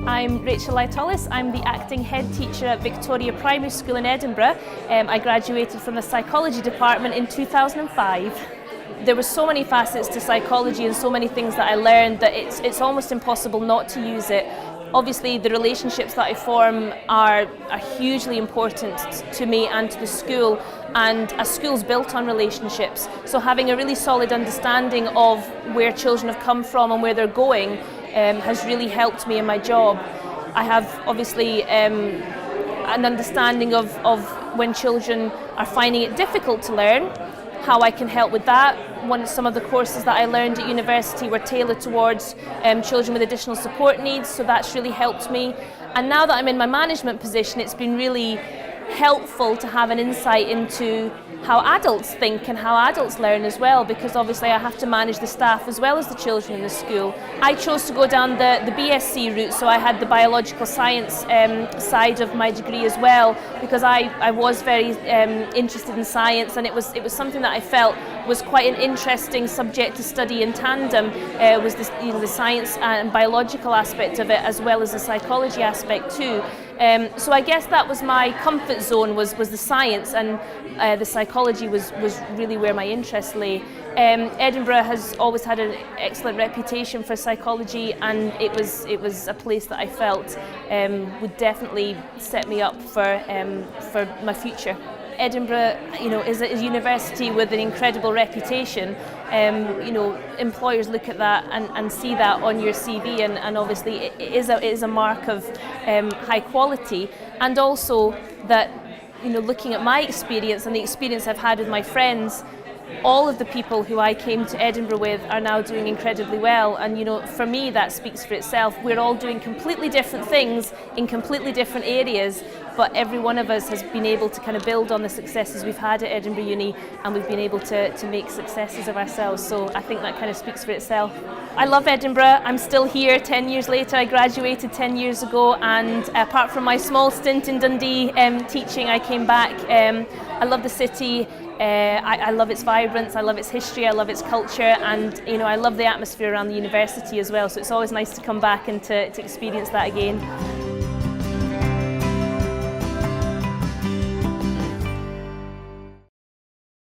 I'm Rachel Lytolis. I'm the acting head teacher at Victoria Primary School in Edinburgh. I graduated from the psychology department in 2005. There were so many facets to psychology and so many things that I learned that it's almost impossible not to use it. Obviously, the relationships that I form are hugely important to me and to the school, and a school's built on relationships. So having a really solid understanding of where children have come from and where they're going has really helped me in my job. I have obviously an understanding of when children are finding it difficult to learn, how I can help with that. Some of the courses that I learned at university were tailored towards children with additional support needs, so that's really helped me. And now that I'm in my management position, it's been really helpful to have an insight into how adults think and how adults learn as well, because obviously I have to manage the staff as well as the children in the school. I chose to go down the BSc route, so I had the biological science side of my degree as well, because I was very interested in science, and it was something that I felt was quite an interesting subject to study in tandem. Was this, the science and biological aspect of it as well as the psychology aspect too. So I guess that was my comfort zone, was the science, and the psychology was really where my interest lay. Edinburgh has always had an excellent reputation for psychology, and it was a place that I felt would definitely set me up for my future. Edinburgh, is a university with an incredible reputation. Employers look at that and see that on your CV, and obviously it is a mark of high quality, and also that, looking at my experience and the experience I've had with my friends, all of the people who I came to Edinburgh with are now doing incredibly well, and for me that speaks for itself. We're all doing completely different things in completely different areas, but every one of us has been able to kind of build on the successes we've had at Edinburgh Uni, and we've been able to make successes of ourselves, so I think that kind of speaks for itself. I love Edinburgh. I'm still here 10 years later. I graduated 10 years ago, and apart from my small stint in Dundee teaching, I came back. I love the city. I love its vibrance, I love its history, I love its culture, and I love the atmosphere around the university as well, so it's always nice to come back and to experience that again.